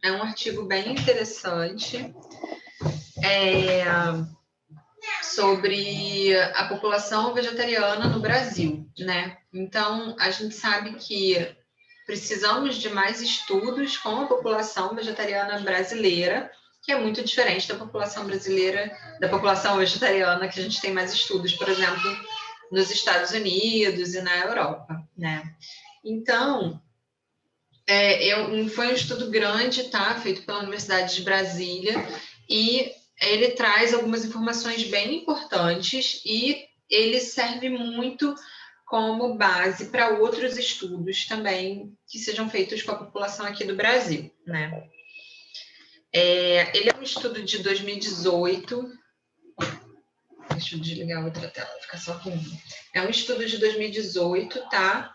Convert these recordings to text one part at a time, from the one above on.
É um artigo bem interessante sobre a população vegetariana no Brasil, né? Então, a gente sabe que precisamos de mais estudos com a população vegetariana brasileira, que é muito diferente da população brasileira, da população vegetariana, que a gente tem mais estudos, por exemplo, nos Estados Unidos e na Europa, né? Então, foi um estudo grande, tá? Feito pela Universidade de Brasília, e ele traz algumas informações bem importantes e ele serve muito como base para outros estudos também que sejam feitos com a população aqui do Brasil, né? Ele é um estudo de 2018. Deixa eu desligar a outra tela, ficar só com um. É um estudo de 2018, tá?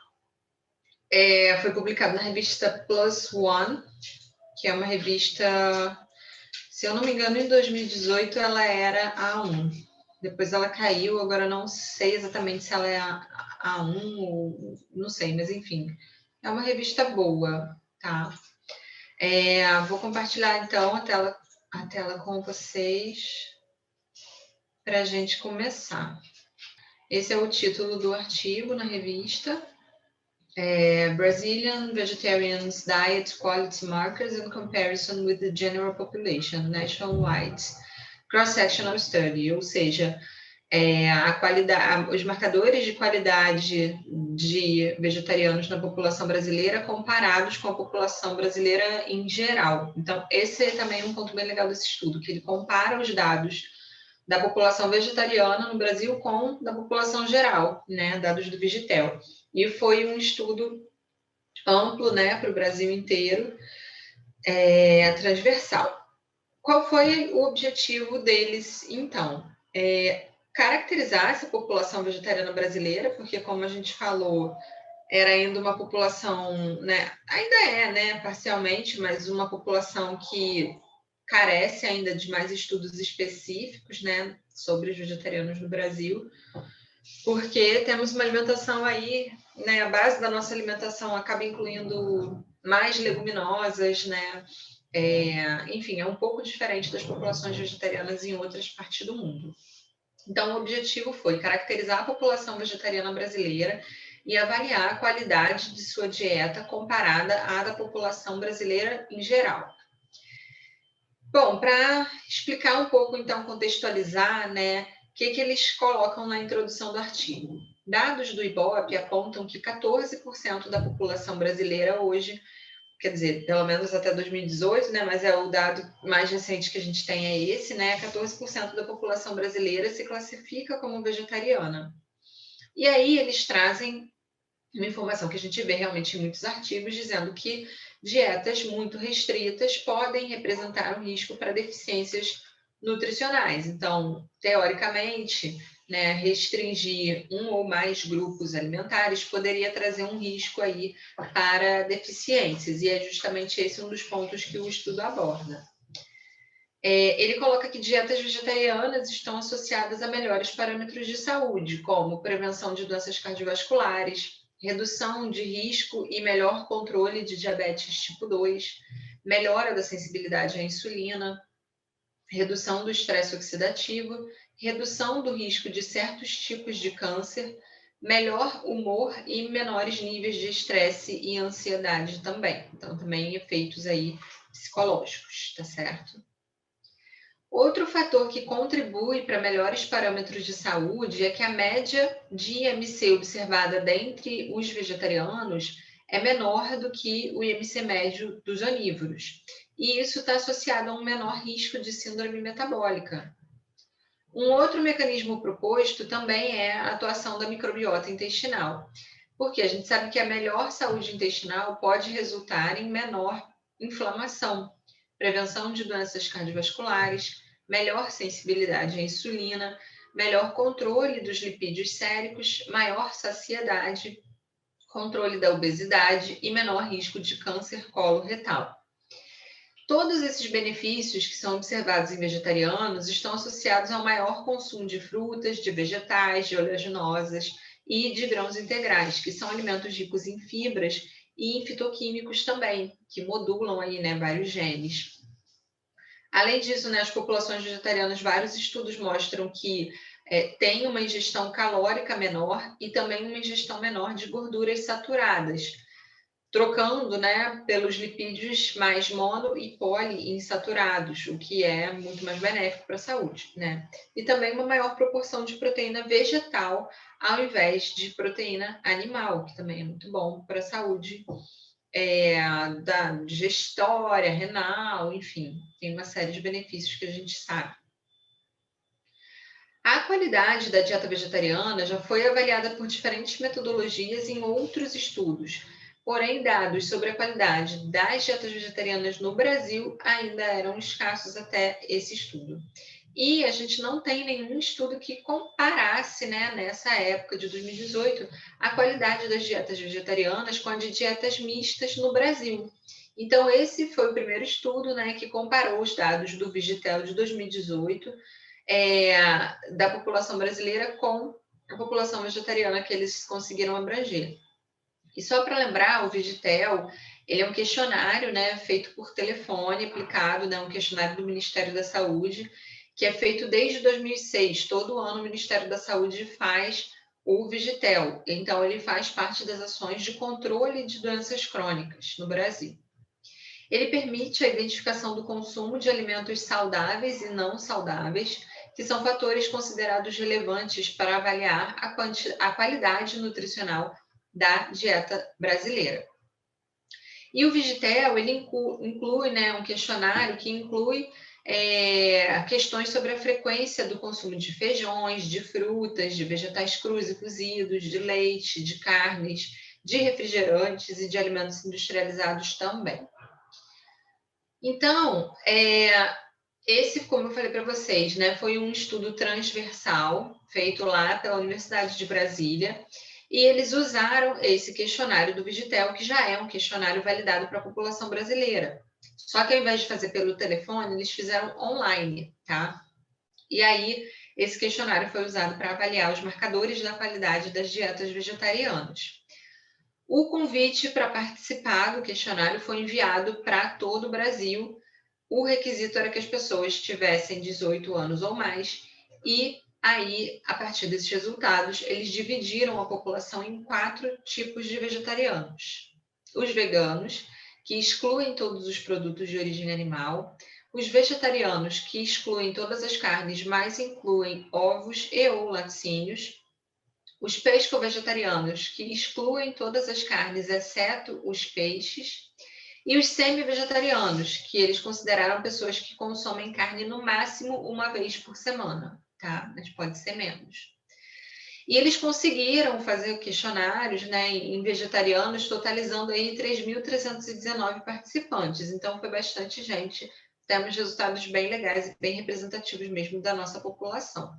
Foi publicado na revista Plus One, que é uma revista, se eu não me engano, em 2018 ela era A1. Depois ela caiu, agora não sei exatamente se ela é A1 ou não sei, mas enfim. É uma revista boa, tá? Vou compartilhar então a tela com vocês para a gente começar. Esse é o título do artigo na revista. Brazilian Vegetarians' Diet Quality Markers in Comparison with the General Population, Nationwide Cross-Sectional Study, ou seja, os marcadores de qualidade de vegetarianos na população brasileira comparados com a população brasileira em geral. Então, esse é também um ponto bem legal desse estudo, que ele compara os dados da população vegetariana no Brasil com da população geral, né, dados do Vigitel. E foi um estudo amplo, né, para o Brasil inteiro, transversal. Qual foi o objetivo deles, então? Caracterizar essa população vegetariana brasileira, porque, como a gente falou, era ainda uma população, né, ainda é, né, parcialmente, mas uma população que carece ainda de mais estudos específicos, né, sobre os vegetarianos no Brasil, porque temos uma alimentação aí, né, a base da nossa alimentação acaba incluindo mais leguminosas, né, enfim, é um pouco diferente das populações vegetarianas em outras partes do mundo. Então, o objetivo foi caracterizar a população vegetariana brasileira e avaliar a qualidade de sua dieta comparada à da população brasileira em geral. Bom, para explicar um pouco, então, contextualizar, né, o que eles colocam na introdução do artigo. Dados do IBOP apontam que 14% da população brasileira hoje, quer dizer, pelo menos até 2018, né, mas o dado mais recente que a gente tem é esse, né, 14% da população brasileira se classifica como vegetariana. E aí eles trazem uma informação que a gente vê realmente em muitos artigos, dizendo que dietas muito restritas podem representar um risco para deficiências nutricionais. Então, teoricamente, né, restringir um ou mais grupos alimentares poderia trazer um risco aí para deficiências, e é justamente esse um dos pontos que o estudo aborda. Ele coloca que dietas vegetarianas estão associadas a melhores parâmetros de saúde, como prevenção de doenças cardiovasculares, redução de risco e melhor controle de diabetes tipo 2, melhora da sensibilidade à insulina, redução do estresse oxidativo, redução do risco de certos tipos de câncer, melhor humor e menores níveis de estresse e ansiedade também. Então, também efeitos aí psicológicos, tá certo? Outro fator que contribui para melhores parâmetros de saúde é que a média de IMC observada dentre os vegetarianos é menor do que o IMC médio dos onívoros. E isso está associado a um menor risco de síndrome metabólica. Um outro mecanismo proposto também é a atuação da microbiota intestinal, porque a gente sabe que a melhor saúde intestinal pode resultar em menor inflamação, prevenção de doenças cardiovasculares, melhor sensibilidade à insulina, melhor controle dos lipídios séricos, maior saciedade, controle da obesidade e menor risco de câncer coloretal. Todos esses benefícios que são observados em vegetarianos estão associados ao maior consumo de frutas, de vegetais, de oleaginosas e de grãos integrais, que são alimentos ricos em fibras e em fitoquímicos também, que modulam aí, né, vários genes. Além disso, né, as populações vegetarianas, vários estudos mostram que tem uma ingestão calórica menor e também uma ingestão menor de gorduras saturadas, trocando, né, pelos lipídios mais mono e poliinsaturados, o que é muito mais benéfico para a saúde, né? E também uma maior proporção de proteína vegetal ao invés de proteína animal, que também é muito bom para a saúde da digestória, renal, enfim, tem uma série de benefícios que a gente sabe. A qualidade da dieta vegetariana já foi avaliada por diferentes metodologias em outros estudos, porém, dados sobre a qualidade das dietas vegetarianas no Brasil ainda eram escassos até esse estudo. E a gente não tem nenhum estudo que comparasse, né, nessa época de 2018, a qualidade das dietas vegetarianas com a de dietas mistas no Brasil. Então, esse foi o primeiro estudo, né, que comparou os dados do Vigitel de 2018 da população brasileira com a população vegetariana que eles conseguiram abranger. E só para lembrar, o Vigitel, ele é um questionário, né, feito por telefone, aplicado, né, um questionário do Ministério da Saúde, que é feito desde 2006. Todo ano o Ministério da Saúde faz o Vigitel. Então, ele faz parte das ações de controle de doenças crônicas no Brasil. Ele permite a identificação do consumo de alimentos saudáveis e não saudáveis, que são fatores considerados relevantes para avaliar a qualidade nutricional da dieta brasileira. E o Vigitel, ele inclui, né, um questionário que inclui questões sobre a frequência do consumo de feijões, de frutas, de vegetais crus e cozidos, de leite, de carnes, de refrigerantes e de alimentos industrializados também. Então, esse, como eu falei para vocês, né, foi um estudo transversal feito lá pela Universidade de Brasília, e eles usaram esse questionário do Vigitel, que já é um questionário validado para a população brasileira. Só que ao invés de fazer pelo telefone, eles fizeram online, tá? E aí, esse questionário foi usado para avaliar os marcadores da qualidade das dietas vegetarianas. O convite para participar do questionário foi enviado para todo o Brasil. O requisito era que as pessoas tivessem 18 anos ou mais, e aí, a partir desses resultados, eles dividiram a população em 4 tipos de vegetarianos. Os veganos, que excluem todos os produtos de origem animal, os vegetarianos, que excluem todas as carnes, mas incluem ovos e ou laticínios, os pesco-vegetarianos, que excluem todas as carnes, exceto os peixes, e os semi-vegetarianos, que eles consideraram pessoas que consomem carne no máximo uma vez por semana, tá? Mas pode ser menos. E eles conseguiram fazer questionários, né, em vegetarianos, totalizando aí 3.319 participantes. Então, foi bastante gente. Temos resultados bem legais e bem representativos mesmo da nossa população.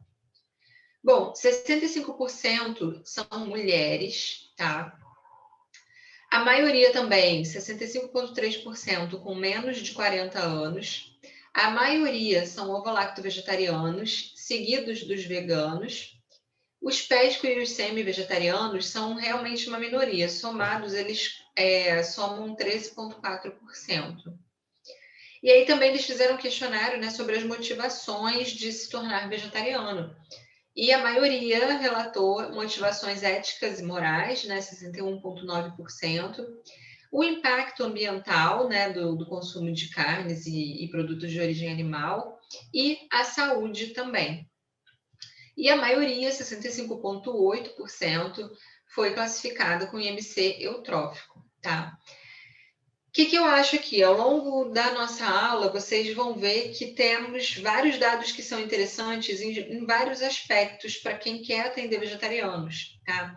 Bom, 65% são mulheres, tá? A maioria também, 65,3%, com menos de 40 anos. A maioria são ovo-lacto-vegetarianos, seguidos dos veganos. Os pesco e os semi-vegetarianos são realmente uma minoria. Somados, eles somam 13,4%. E aí também eles fizeram um questionário, né, sobre as motivações de se tornar vegetariano. E a maioria relatou motivações éticas e morais, né, 61,9%. O impacto ambiental, né, do consumo de carnes e produtos de origem animal, e a saúde também. E a maioria, 65,8%, foi classificada com IMC eutrófico, tá? O que eu acho aqui? Ao longo da nossa aula, vocês vão ver que temos vários dados que são interessantes em vários aspectos para quem quer atender vegetarianos, tá?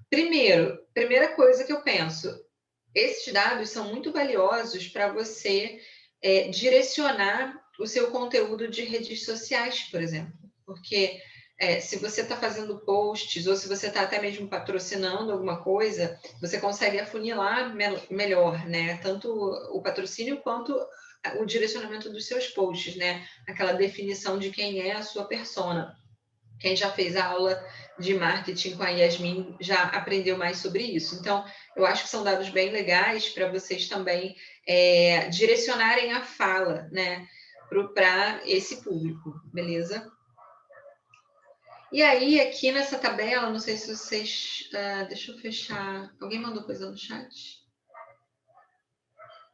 Primeira coisa que eu penso, esses dados são muito valiosos para você direcionar o seu conteúdo de redes sociais, por exemplo, porque se você está fazendo posts ou se você está até mesmo patrocinando alguma coisa, você consegue afunilar melhor, né? Tanto o patrocínio quanto o direcionamento dos seus posts, né? Aquela definição de quem é a sua persona. Quem já fez a aula de marketing com a Yasmin já aprendeu mais sobre isso. Então, eu acho que são dados bem legais para vocês também direcionarem a fala, né, para esse público, beleza? E aí, aqui nessa tabela, não sei se vocês... deixa eu fechar. Alguém mandou coisa no chat?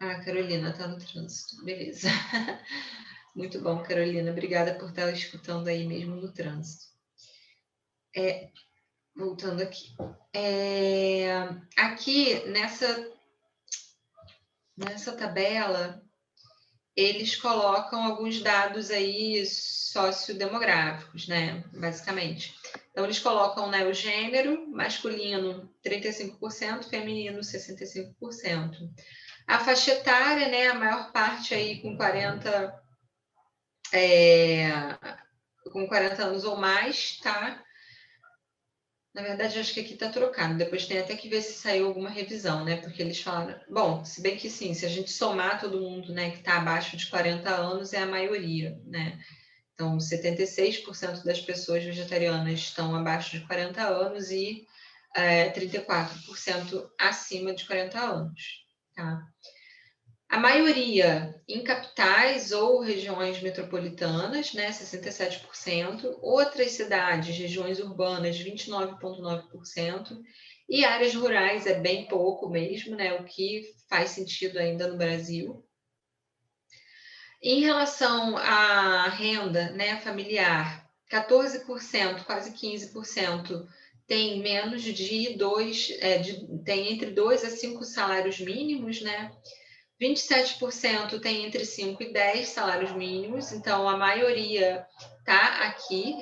Ah, Carolina, está no trânsito. Beleza. Muito bom, Carolina. Obrigada por estar escutando aí mesmo no trânsito. Voltando aqui. Aqui, nessa tabela, eles colocam alguns dados aí sociodemográficos, né? Basicamente. Então, eles colocam, né, o gênero, masculino 35%, feminino 65%. A faixa etária, né, a maior parte aí com 40 anos ou mais, tá? Na verdade, acho que aqui está trocado. Depois tem até que ver se saiu alguma revisão, né? Porque eles falaram... Bom, se bem que sim, se a gente somar todo mundo, né, que está abaixo de 40 anos, é a maioria, né? Então, 76% das pessoas vegetarianas estão abaixo de 40 anos e 34% acima de 40 anos, tá? A maioria em capitais ou regiões metropolitanas, né, 67%, outras cidades, regiões urbanas, 29,9%, e áreas rurais é bem pouco mesmo, né, o que faz sentido ainda no Brasil. Em relação à renda, né, familiar, 14%, quase 15%, tem menos de tem entre 2 a 5 salários mínimos, né? 27% tem entre 5 e 10 salários mínimos, então a maioria está aqui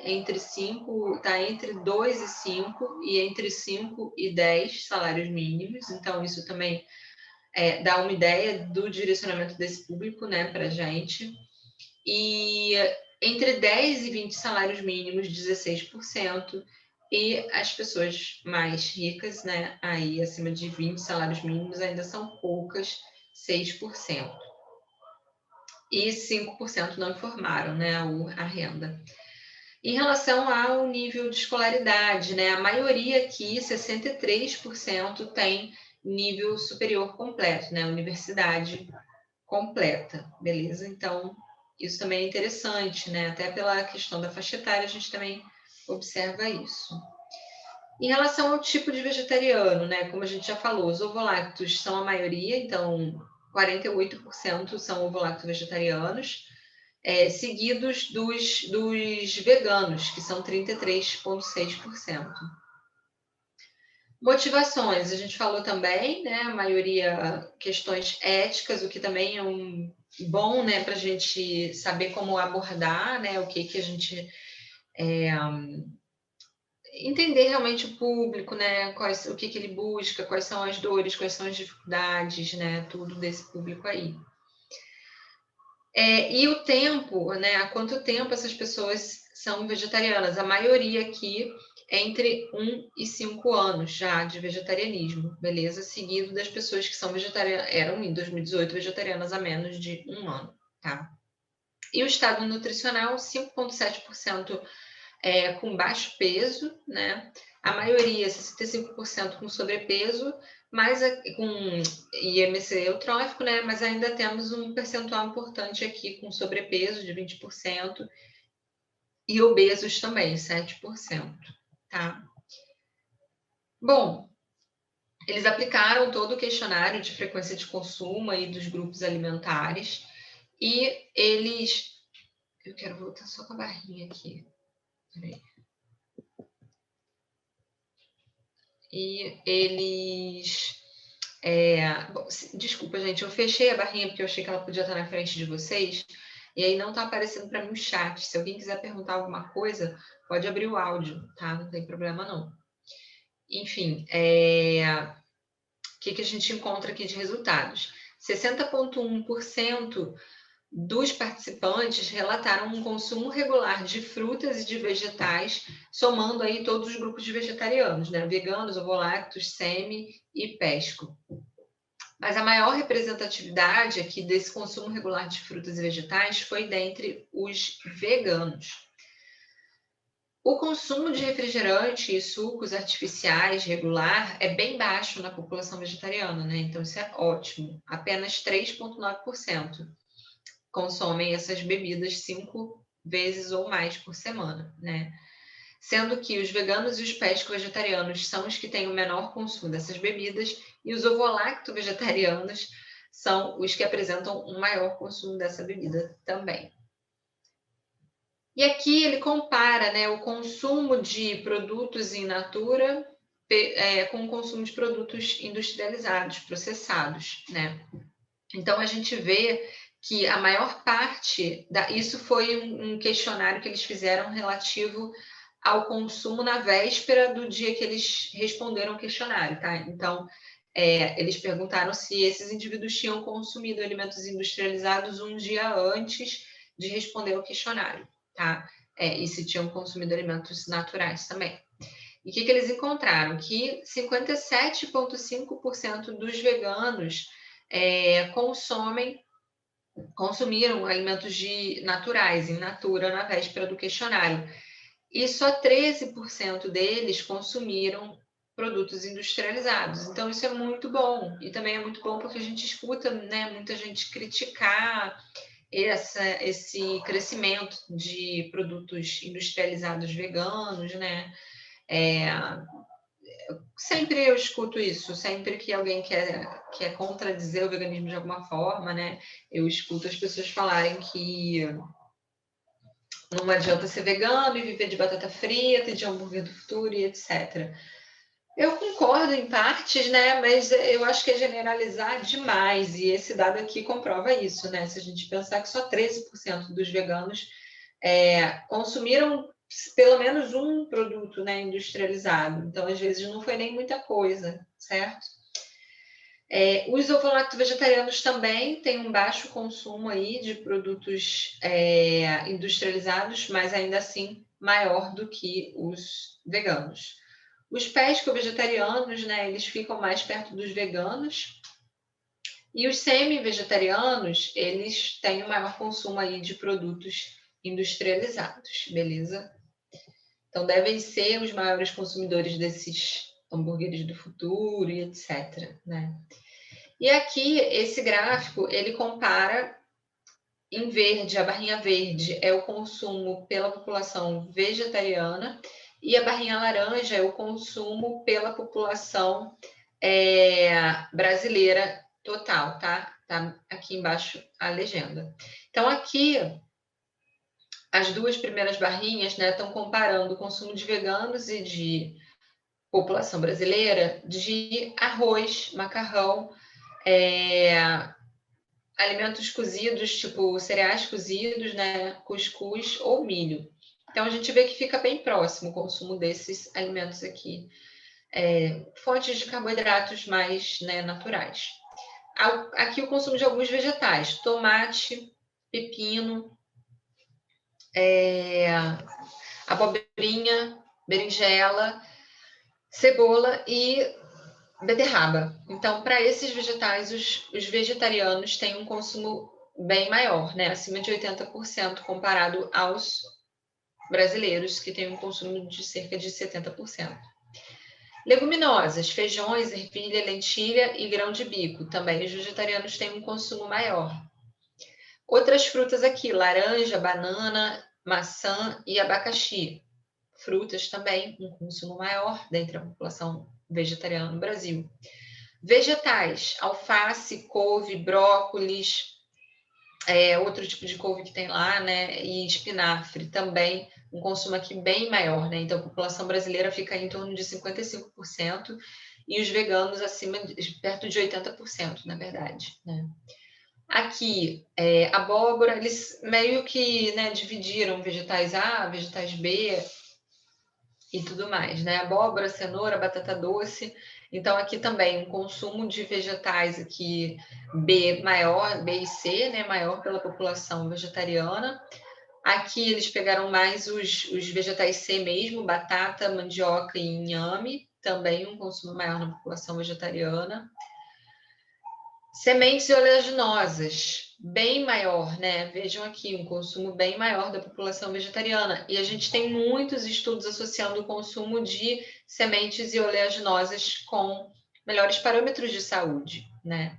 está entre 2 e 5 e entre 5 e 10 salários mínimos, então isso também dá uma ideia do direcionamento desse público, né, para a gente. E entre 10 e 20 salários mínimos, 16%, e as pessoas mais ricas, né, aí acima de 20 salários mínimos ainda são poucas, 6%. E 5% não informaram, né, a renda. Em relação ao nível de escolaridade, né, a maioria aqui, 63%, tem nível superior completo, né, universidade completa, beleza? Então, isso também é interessante, né, até pela questão da faixa etária, a gente também observa isso. Em relação ao tipo de vegetariano, né, como a gente já falou, os ovolactos são a maioria, então 48% são ovolacto vegetarianos, seguidos dos veganos, que são 33,6%. Motivações, a gente falou também, né, a maioria questões éticas, o que também é bom, né, para a gente saber como abordar, né, o que a gente... entender realmente o público, né, o que ele busca, quais são as dores, quais são as dificuldades, né, tudo desse público aí. E o tempo, né, há quanto tempo essas pessoas são vegetarianas? A maioria aqui é entre 1 e 5 anos já de vegetarianismo, beleza? Seguido das pessoas que são vegetarianas, eram em 2018 vegetarianas há menos de 1 ano, tá? E o estado nutricional, 5,7% com baixo peso, né? A maioria, 65% com sobrepeso, mas com IMC eutrófico, né? Mas ainda temos um percentual importante aqui com sobrepeso de 20% e obesos também, 7%, tá? Bom, eles aplicaram todo o questionário de frequência de consumo aí dos grupos alimentares e eles... Eu quero voltar só com a barrinha aqui. Peraí. E eles... Bom, desculpa, gente, eu fechei a barrinha porque eu achei que ela podia estar na frente de vocês, e aí não está aparecendo para mim o chat. Se alguém quiser perguntar alguma coisa, pode abrir o áudio, tá? Não tem problema, não. Enfim, o que a gente encontra aqui de resultados? 60,1% dos participantes relataram um consumo regular de frutas e de vegetais, somando aí todos os grupos de vegetarianos, né? Veganos, ovolactos, semi e pesco. Mas a maior representatividade aqui desse consumo regular de frutas e vegetais foi dentre os veganos. O consumo de refrigerante e sucos artificiais regular é bem baixo na população vegetariana, né? Então, isso é ótimo. Apenas 3,9% consomem essas bebidas 5 vezes ou mais por semana, né? Sendo que os veganos e os pesco-vegetarianos são os que têm o menor consumo dessas bebidas e os ovolacto-vegetarianos são os que apresentam um maior consumo dessa bebida também. E aqui ele compara, né, o consumo de produtos in natura com o consumo de produtos industrializados, processados, né? Então a gente vê que a maior parte isso foi um questionário que eles fizeram relativo ao consumo na véspera do dia que eles responderam o questionário, tá? Então eles perguntaram se esses indivíduos tinham consumido alimentos industrializados um dia antes de responder o questionário, tá? E se tinham consumido alimentos naturais também. E o que eles encontraram? Que 57,5% dos veganos consumiram alimentos naturais, in natura, na véspera do questionário. E só 13% deles consumiram produtos industrializados. Então, isso é muito bom. E também é muito bom porque a gente escuta, né, muita gente criticar esse crescimento de produtos industrializados veganos, né? Sempre eu escuto isso, sempre que alguém quer contradizer o veganismo de alguma forma, né? Eu escuto as pessoas falarem que não adianta ser vegano e viver de batata frita, de hambúrguer do futuro e etc. Eu concordo em partes, né? Mas eu acho que é generalizar demais, e esse dado aqui comprova isso, né? Se a gente pensar que só 13% dos veganos consumiram pelo menos um produto, né, industrializado. Então, às vezes, não foi nem muita coisa, certo? Os ovo-lacto-vegetarianos também têm um baixo consumo aí de produtos industrializados, mas ainda assim maior do que os veganos. Os pesco-vegetarianos, né, eles ficam mais perto dos veganos. E os semi-vegetarianos, eles têm o maior consumo aí de produtos industrializados, beleza? Então, devem ser os maiores consumidores desses hambúrgueres do futuro e etc, né? E aqui, esse gráfico, ele compara em verde, a barrinha verde é o consumo pela população vegetariana e a barrinha laranja é o consumo pela população brasileira total, tá? Tá aqui embaixo a legenda. Então, aqui, as duas primeiras barrinhas, né, estão comparando o consumo de veganos e de população brasileira de arroz, macarrão, alimentos cozidos, tipo cereais cozidos, né, cuscuz ou milho. Então, a gente vê que fica bem próximo o consumo desses alimentos aqui. Fontes de carboidratos mais, né, naturais. Aqui o consumo de alguns vegetais, tomate, pepino, abobrinha, berinjela, cebola e beterraba. Então, para esses vegetais, os vegetarianos têm um consumo bem maior, né? Acima de 80% comparado aos brasileiros, que têm um consumo de cerca de 70%. Leguminosas, feijões, ervilha, lentilha e grão de bico. Também os vegetarianos têm um consumo maior. Outras frutas aqui, laranja, banana, maçã e abacaxi. Frutas também, um consumo maior dentre a população vegetariana no Brasil. Vegetais, alface, couve, brócolis, outro tipo de couve que tem lá, né? E espinafre também, um consumo aqui bem maior, né? Então, a população brasileira fica em torno de 55% e os veganos perto de 80%, na verdade, né? Aqui, abóbora, eles meio que, né, dividiram vegetais A, vegetais B e tudo mais, né? Abóbora, cenoura, batata doce. Então, aqui também um consumo de vegetais aqui B maior, B e C, né? Maior pela população vegetariana. Aqui eles pegaram mais os vegetais C mesmo, batata, mandioca e inhame, também um consumo maior na população vegetariana. Sementes e oleaginosas, bem maior, né? Vejam aqui, um consumo bem maior da população vegetariana. E a gente tem muitos estudos associando o consumo de sementes e oleaginosas com melhores parâmetros de saúde, né?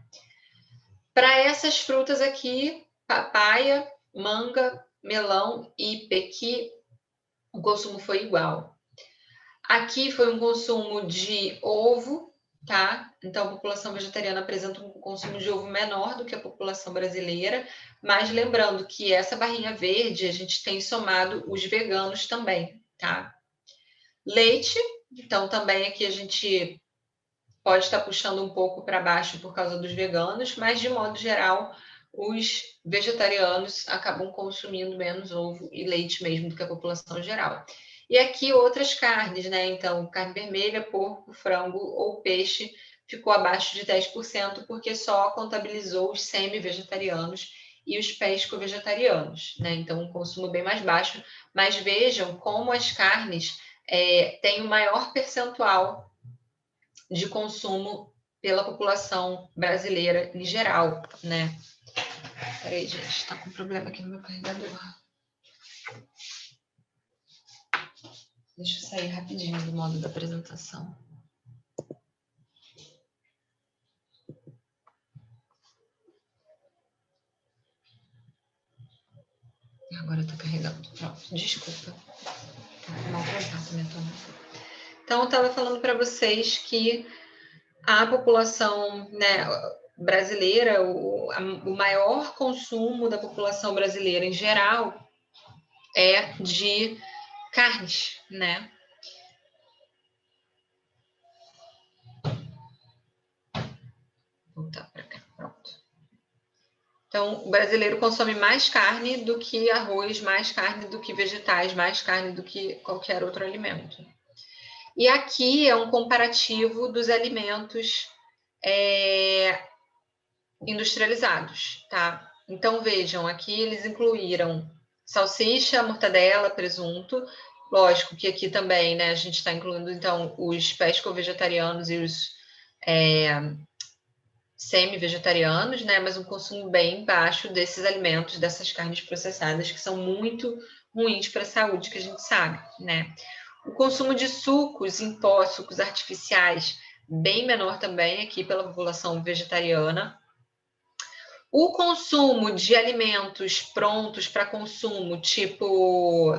Para essas frutas aqui, papaya, manga, melão e pequi, o consumo foi igual. Aqui foi um consumo de ovo, tá? Então, a população vegetariana apresenta um consumo de ovo menor do que a população brasileira, mas lembrando que essa barrinha verde a gente tem somado os veganos também, tá? Leite, então também aqui a gente pode estar puxando um pouco para baixo por causa dos veganos, mas de modo geral, os vegetarianos acabam consumindo menos ovo e leite mesmo do que a população geral. E aqui outras carnes, né? Então, carne vermelha, porco, frango ou peixe ficou abaixo de 10%, porque só contabilizou os semi-vegetarianos e os pesco-vegetarianos, né? Então, um consumo bem mais baixo. Mas vejam como as carnes têm o maior percentual de consumo pela população brasileira em geral, né? Peraí, gente, tá com problema aqui no meu carregador. Deixa eu sair rapidinho do modo da apresentação. Agora tá carregando. Pronto, desculpa. Mal travado minha tomada. Então, eu estava falando para vocês que a população, né, brasileira, o maior consumo da população brasileira em geral é de carnes, né? Voltar para cá, pronto. Então, o brasileiro consome mais carne do que arroz, mais carne do que vegetais, mais carne do que qualquer outro alimento. E aqui é um comparativo dos alimentos industrializados, tá? Então, vejam, aqui eles incluíram salsicha, mortadela, presunto. Lógico que aqui também, né, a gente está incluindo, então, os pesco-vegetarianos e os semi-vegetarianos, né? Mas um consumo bem baixo desses alimentos, dessas carnes processadas, que são muito ruins para a saúde, que a gente sabe, né? O consumo de sucos em pó, sucos artificiais, bem menor também aqui pela população vegetariana. O consumo de alimentos prontos para consumo, tipo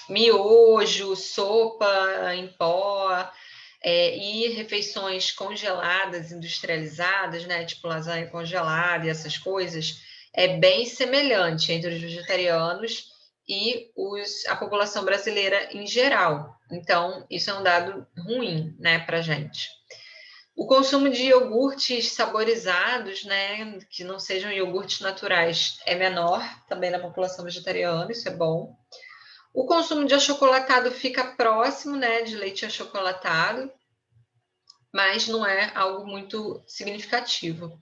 miojo, sopa em pó, e refeições congeladas, industrializadas, né, tipo lasanha congelada e essas coisas, é bem semelhante entre os vegetarianos e a população brasileira em geral. Então, isso é um dado ruim, né, para gente. O consumo de iogurtes saborizados, né, que não sejam iogurtes naturais, é menor também na população vegetariana, isso é bom. O consumo de achocolatado fica próximo, né, de leite achocolatado, mas não é algo muito significativo.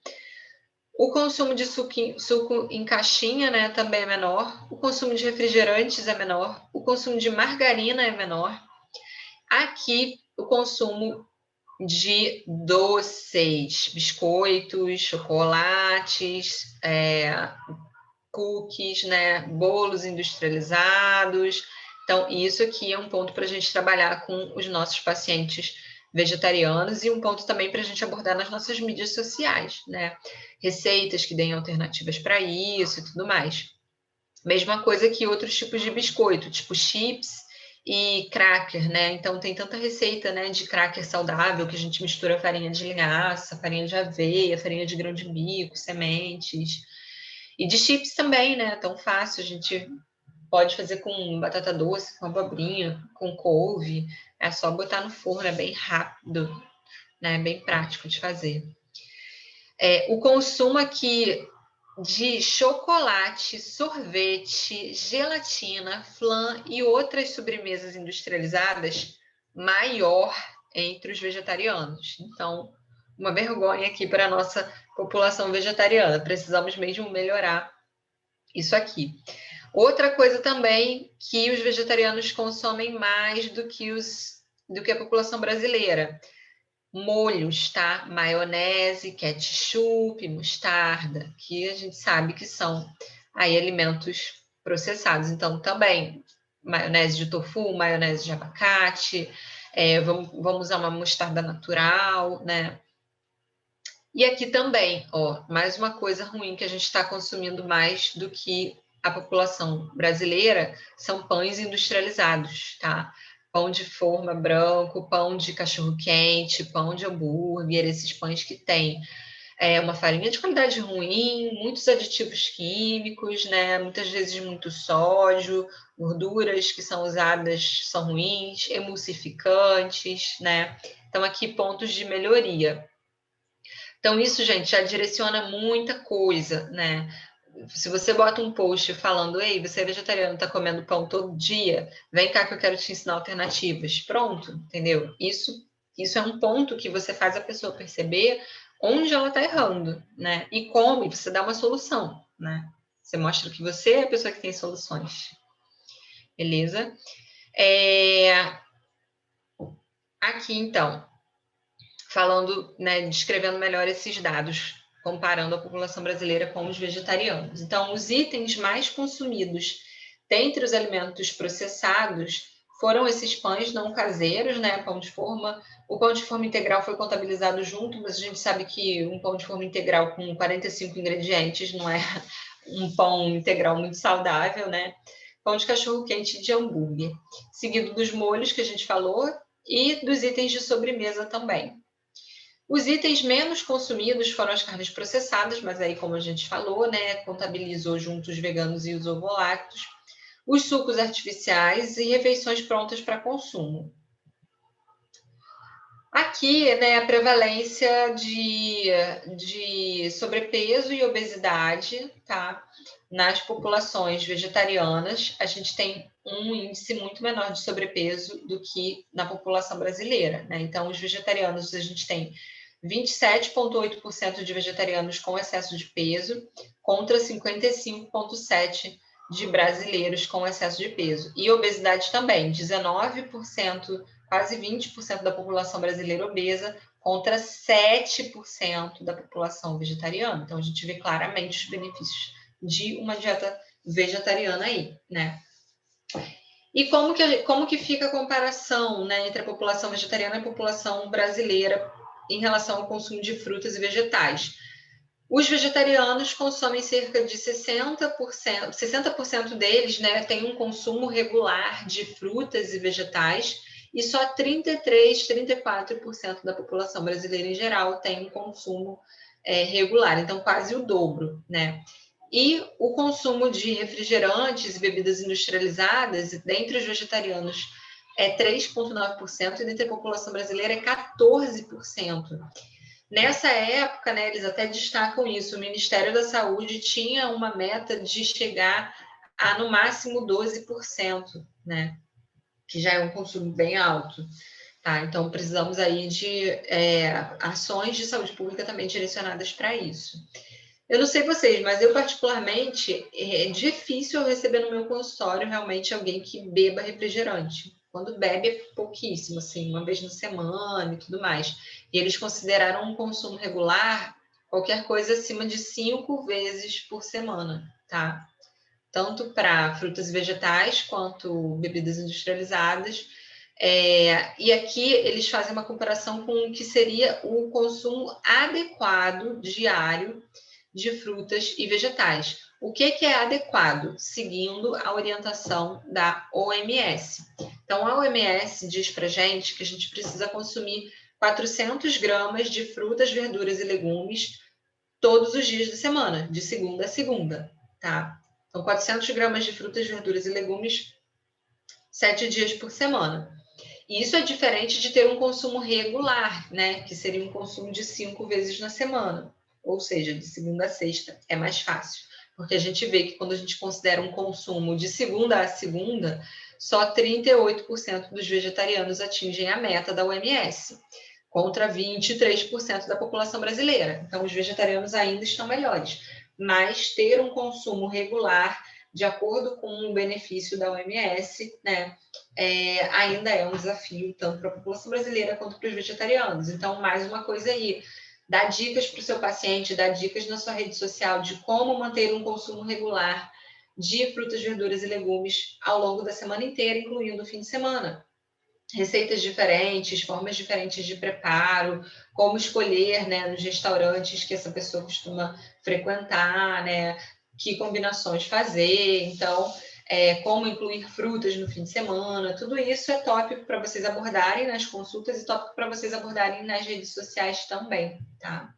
O consumo de suco em caixinha, né, também é menor. O consumo de refrigerantes é menor. O consumo de margarina é menor. Aqui, o consumo de doces, biscoitos, chocolates, cookies, né, bolos industrializados. Então, isso aqui é um ponto para a gente trabalhar com os nossos pacientes vegetarianos e um ponto também para a gente abordar nas nossas mídias sociais, né? Receitas que deem alternativas para isso e tudo mais. Mesma coisa que outros tipos de biscoito, tipo chips e cracker, né? Então tem tanta receita, né, de cracker saudável que a gente mistura farinha de linhaça, farinha de aveia, farinha de grão de bico, sementes. E de chips também, né? Tão fácil, a gente pode fazer com batata doce, com abobrinha, com couve. É só botar no forno, é bem rápido, né? Bem prático de fazer. O consumo aqui de chocolate, sorvete, gelatina, flan e outras sobremesas industrializadas maior entre os vegetarianos. Então, uma vergonha aqui para a nossa população vegetariana. Precisamos mesmo melhorar isso aqui. Outra coisa também que os vegetarianos consomem mais do que a população brasileira. molhos, tá? Maionese, ketchup, mostarda, que a gente sabe que são aí alimentos processados. Então, também maionese de tofu, maionese de abacate, vamos usar uma mostarda natural, né? E aqui também, ó, mais uma coisa ruim que a gente está consumindo mais do que a população brasileira são pães industrializados, tá? Pão de forma branco, pão de cachorro-quente, pão de hambúrguer, esses pães que têm uma farinha de qualidade ruim, muitos aditivos químicos, né? Muitas vezes muito sódio, gorduras que são usadas são ruins, emulsificantes, né? Então, aqui pontos de melhoria. Então, isso, gente, já direciona muita coisa, né? Se você bota um post falando, ei, você é vegetariano, tá comendo pão todo dia, vem cá que eu quero te ensinar alternativas. Pronto, entendeu? Isso é um ponto que você faz a pessoa perceber onde ela tá errando, né? E como, e você dá uma solução, né? Você mostra que você é a pessoa que tem soluções. Beleza? Aqui, então, falando, né, descrevendo melhor esses dados, comparando a população brasileira com os vegetarianos. Então, os itens mais consumidos dentre os alimentos processados foram esses pães não caseiros, né, pão de forma. O pão de forma integral foi contabilizado junto, mas a gente sabe que um pão de forma integral com 45 ingredientes não é um pão integral muito saudável, né? Pão de cachorro quente e de hambúrguer, seguido dos molhos que a gente falou e dos itens de sobremesa também. Os itens menos consumidos foram as carnes processadas, mas aí, como a gente falou, né, contabilizou junto os veganos e os ovolactos, os sucos artificiais e refeições prontas para consumo. Aqui, né, a prevalência de sobrepeso e obesidade, tá? Nas populações vegetarianas, a gente tem um índice muito menor de sobrepeso do que na população brasileira, né? Então, os vegetarianos, a gente tem 27,8% de vegetarianos com excesso de peso, contra 55,7% de brasileiros com excesso de peso. E obesidade também, 19%, quase 20% da população brasileira obesa, contra 7% da população vegetariana. Então, a gente vê claramente os benefícios de uma dieta vegetariana aí, né? E como que fica a comparação, né, entre a população vegetariana e a população brasileira em relação ao consumo de frutas e vegetais? Os vegetarianos consomem cerca de 60% deles, né, tem um consumo regular de frutas e vegetais, e só 33, 34% da população brasileira em geral tem um consumo regular, então quase o dobro, né? E o consumo de refrigerantes e bebidas industrializadas, dentre os vegetarianos, é 3,9%, e dentre a população brasileira é 14%. Nessa época, né, eles até destacam isso, o Ministério da Saúde tinha uma meta de chegar a, no máximo, 12%, né, que já é um consumo bem alto. Tá? Então, precisamos aí de ações de saúde pública também direcionadas para isso. Eu não sei vocês, mas eu particularmente, é difícil eu receber no meu consultório realmente alguém que beba refrigerante. Quando bebe é pouquíssimo, assim, uma vez na semana e tudo mais. E eles consideraram um consumo regular qualquer coisa acima de 5 vezes por semana, tá? Tanto para frutas e vegetais quanto bebidas industrializadas. E aqui eles fazem uma comparação com o que seria o consumo adequado diário de frutas e vegetais. O que é adequado? Seguindo a orientação da OMS. Então, a OMS diz para gente que a gente precisa consumir 400 gramas de frutas, verduras e legumes todos os dias da semana, de segunda a segunda, tá? Então, 400 gramas de frutas, verduras e legumes 7 dias por semana. E isso é diferente de ter um consumo regular, né? Que seria um consumo de 5 vezes na semana. Ou seja, de segunda a sexta é mais fácil. Porque a gente vê que quando a gente considera um consumo de segunda a segunda, só 38% dos vegetarianos atingem a meta da OMS, contra 23% da população brasileira. Então, os vegetarianos ainda estão melhores. Mas ter um consumo regular de acordo com o benefício da OMS, né, ainda é um desafio tanto para a população brasileira quanto para os vegetarianos. Então, mais uma coisa aí, dá dicas para o seu paciente, dá dicas na sua rede social de como manter um consumo regular de frutas, verduras e legumes ao longo da semana inteira, incluindo o fim de semana. Receitas diferentes, formas diferentes de preparo, como escolher, né, nos restaurantes que essa pessoa costuma frequentar, né, que combinações fazer, então, como incluir frutas no fim de semana, tudo isso é tópico para vocês abordarem nas consultas e tópico para vocês abordarem nas redes sociais também, tá?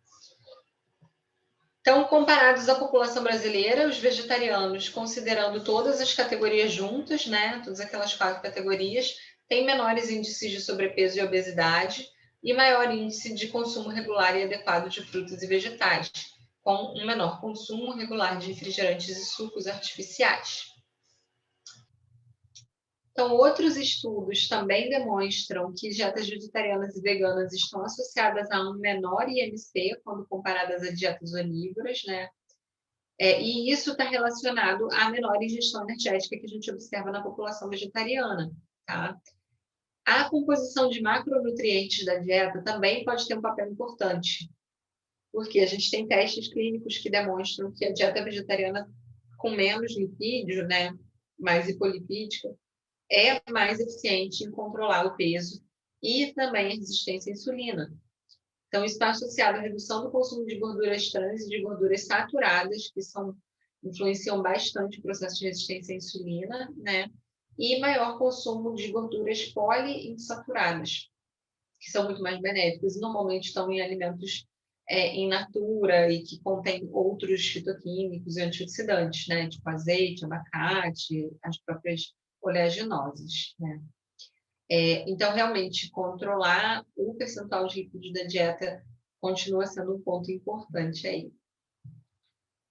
Então, comparados à população brasileira, os vegetarianos, considerando todas as categorias juntas, né, todas aquelas 4 categorias, têm menores índices de sobrepeso e obesidade e maior índice de consumo regular e adequado de frutas e vegetais, com um menor consumo regular de refrigerantes e sucos artificiais. Então, outros estudos também demonstram que dietas vegetarianas e veganas estão associadas a um menor IMC quando comparadas a dietas onívoras, né? E isso está relacionado à menor ingestão energética que a gente observa na população vegetariana, tá? A composição de macronutrientes da dieta também pode ter um papel importante, porque a gente tem testes clínicos que demonstram que a dieta vegetariana com menos lipídio, né, mais hipolipídica, é mais eficiente em controlar o peso e também a resistência à insulina. Então, isso está associado à redução do consumo de gorduras trans e de gorduras saturadas, que influenciam bastante o processo de resistência à insulina, né? E maior consumo de gorduras poliinsaturadas, que são muito mais benéficas e normalmente estão em alimentos in natura e que contêm outros fitoquímicos e antioxidantes, né? Tipo azeite, abacate, as próprias oleaginosas, né? Então, realmente, controlar o percentual de líquidos da dieta continua sendo um ponto importante aí.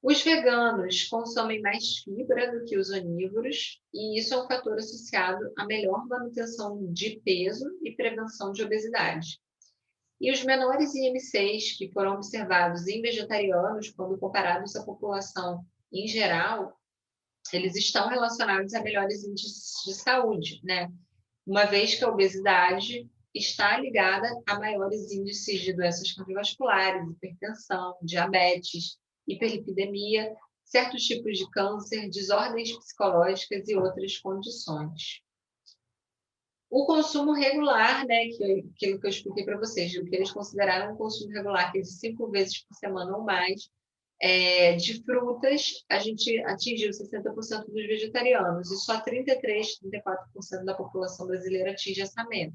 Os veganos consomem mais fibra do que os onívoros, e isso é um fator associado à melhor manutenção de peso e prevenção de obesidade. E os menores IMCs que foram observados em vegetarianos, quando comparados à população em geral, eles estão relacionados a melhores índices de saúde, né? Uma vez que a obesidade está ligada a maiores índices de doenças cardiovasculares, hipertensão, diabetes, hiperlipidemia, certos tipos de câncer, desordens psicológicas e outras condições. O consumo regular, né, aquilo que eu expliquei para vocês, o que eles consideraram um consumo regular, que é de 5 vezes por semana ou mais, de frutas, a gente atingiu 60% dos vegetarianos e só 33, 34% da população brasileira atinge essa meta.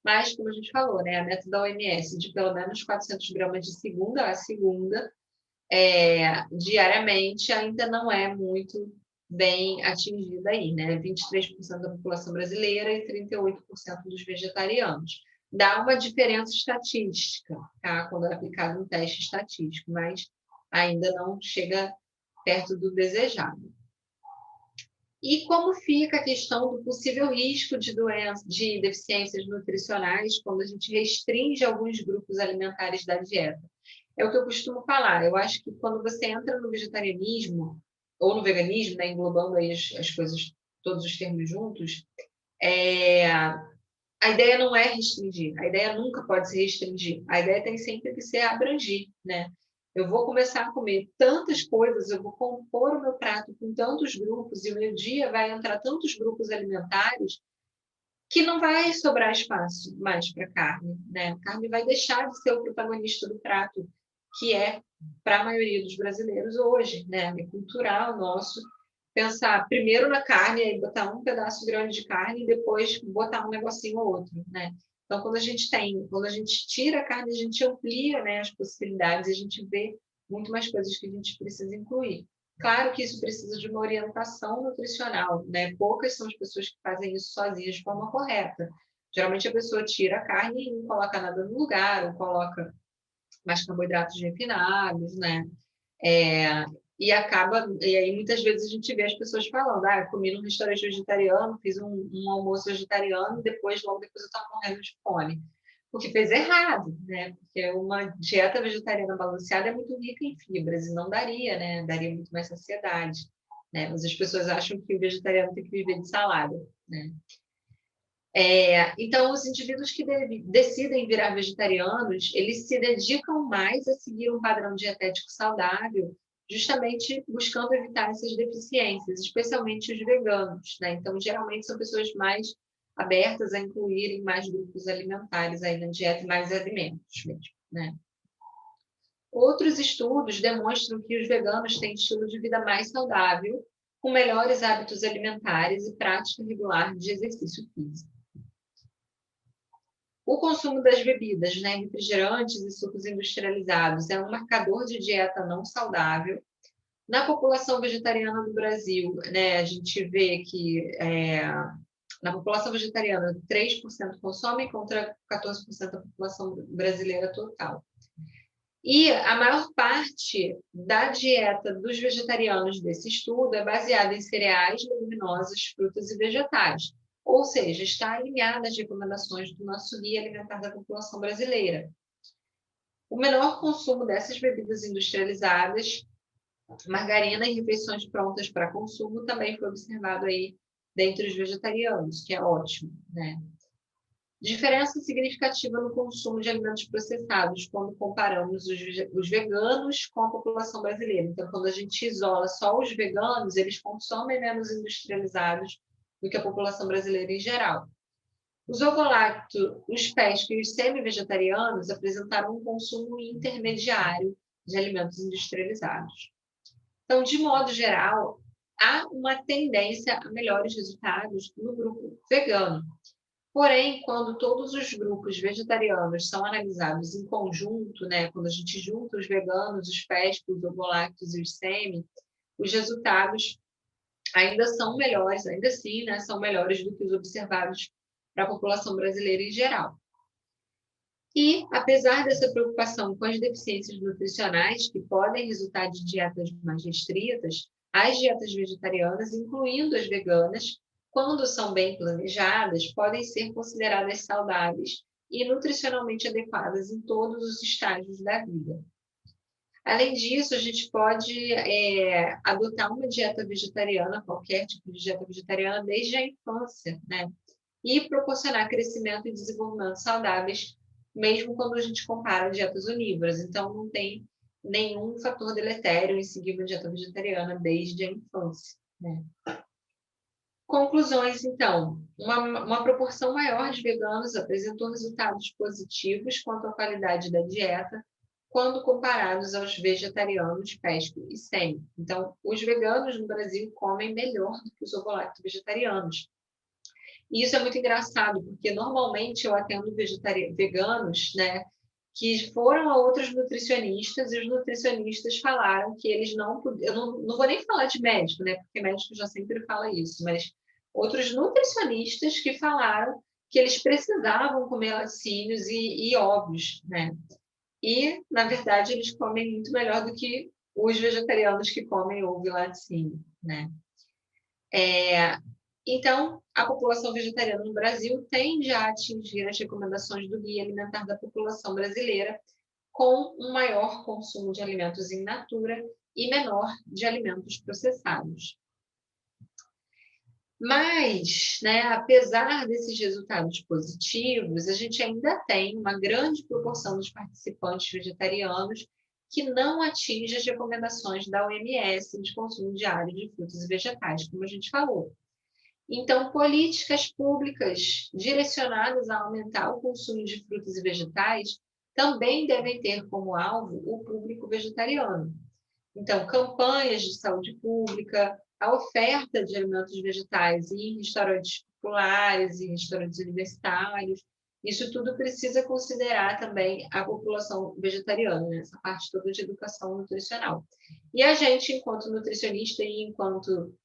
Mas, como a gente falou, né, a meta da OMS de pelo menos 400 gramas de segunda a segunda, diariamente, ainda não é muito bem atingida aí, né? 23% da população brasileira e 38% dos vegetarianos. Dá uma diferença estatística, tá? Quando é aplicado um teste estatístico, mas ainda não chega perto do desejado. E como fica a questão do possível risco de doença, de deficiências nutricionais quando a gente restringe alguns grupos alimentares da dieta? É o que eu costumo falar. Eu acho que quando você entra no vegetarianismo ou no veganismo, né, englobando aí as coisas, todos os termos juntos, a ideia não é restringir, a ideia nunca pode ser restringir, a ideia tem sempre que ser abrangir, né? Eu vou começar a comer tantas coisas, eu vou compor o meu prato com tantos grupos, e o meu dia vai entrar tantos grupos alimentares que não vai sobrar espaço mais para carne, né? A carne vai deixar de ser o protagonista do prato, que é para a maioria dos brasileiros hoje, né? É cultural nosso pensar primeiro na carne, aí botar um pedaço grande de carne e depois botar um negocinho ou outro, né? Então, quando a gente tira a carne, a gente amplia, né, as possibilidades, a gente vê muito mais coisas que a gente precisa incluir. Claro que isso precisa de uma orientação nutricional, né? Poucas são as pessoas que fazem isso sozinhas de forma correta. Geralmente a pessoa tira a carne e não coloca nada no lugar, ou coloca mais carboidratos refinados, né? E aí muitas vezes a gente vê as pessoas falando, eu comi num restaurante vegetariano, fiz um almoço vegetariano, logo depois eu estava morrendo de fome. O que fez errado, né? Porque uma dieta vegetariana balanceada é muito rica em fibras e não daria, né? Daria muito mais saciedade, né? Mas as pessoas acham que o vegetariano tem que viver de salada, né? Então, os indivíduos que decidem virar vegetarianos, eles se dedicam mais a seguir um padrão dietético saudável, justamente buscando evitar essas deficiências, especialmente os veganos, né? Então, geralmente são pessoas mais abertas a incluírem mais grupos alimentares aí na dieta e mais alimentos mesmo, né? Outros estudos demonstram que os veganos têm estilo de vida mais saudável, com melhores hábitos alimentares e prática regular de exercício físico. O consumo das bebidas, né, refrigerantes e sucos industrializados é um marcador de dieta não saudável. Na população vegetariana do Brasil, né, a gente vê que na população vegetariana 3% consomem contra 14% da população brasileira total. E a maior parte da dieta dos vegetarianos desse estudo é baseada em cereais, leguminosas, frutas e vegetais. Ou seja, está alinhada às recomendações do nosso Guia Alimentar da População Brasileira. O menor consumo dessas bebidas industrializadas, margarina e refeições prontas para consumo também foi observado aí dentre os vegetarianos, que é ótimo, né? Diferença significativa no consumo de alimentos processados quando comparamos os veganos com a população brasileira. Então, quando a gente isola só os veganos, eles consomem menos industrializados do que a população brasileira em geral. Os ovolacto, os pesco e os semi-vegetarianos apresentaram um consumo intermediário de alimentos industrializados. Então, de modo geral, há uma tendência a melhores resultados no grupo vegano. Porém, quando todos os grupos vegetarianos são analisados em conjunto, né, quando a gente junta os veganos, os pescos, os ovolactos e os semi, os resultados ainda são melhores, ainda assim, né, são melhores do que os observados para a população brasileira em geral. E, apesar dessa preocupação com as deficiências nutricionais que podem resultar de dietas mais restritas, as dietas vegetarianas, incluindo as veganas, quando são bem planejadas, podem ser consideradas saudáveis e nutricionalmente adequadas em todos os estágios da vida. Além disso, a gente pode adotar uma dieta vegetariana, qualquer tipo de dieta vegetariana, desde a infância, né? E proporcionar crescimento e desenvolvimento saudáveis, mesmo quando a gente compara dietas onívoras. Então, não tem nenhum fator deletério em seguir uma dieta vegetariana desde a infância, né? Conclusões, então. Uma proporção maior de veganos apresentou resultados positivos quanto à qualidade da dieta quando comparados aos vegetarianos, pesco e semi. Então, os veganos no Brasil comem melhor do que os ovolacto vegetarianos. E isso é muito engraçado, porque normalmente eu atendo veganos, né, que foram a outros nutricionistas e os nutricionistas falaram que eles não podiam. Eu não vou nem falar de médico, né, porque médico já sempre fala isso, mas outros nutricionistas que falaram que eles precisavam comer laticínios e ovos, né? E, na verdade, eles comem muito melhor do que os vegetarianos que comem ovo e laticínio, né? Então, a população vegetariana no Brasil tende a atingir as recomendações do Guia Alimentar da População Brasileira, com um maior consumo de alimentos in natura e menor de alimentos processados. Mas, né, apesar desses resultados positivos, a gente ainda tem uma grande proporção dos participantes vegetarianos que não atinge as recomendações da OMS de consumo diário de frutas e vegetais, como a gente falou. Então, políticas públicas direcionadas a aumentar o consumo de frutas e vegetais também devem ter como alvo o público vegetariano. Então, campanhas de saúde pública, a oferta de alimentos vegetais em restaurantes populares, em restaurantes universitários, isso tudo precisa considerar também a população vegetariana, né? Essa parte toda de educação nutricional. E a gente, enquanto nutricionista e enquanto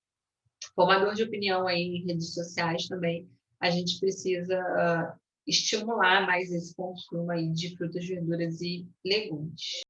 formador de opinião aí em redes sociais também, a gente precisa estimular mais esse consumo aí de frutas, verduras e legumes.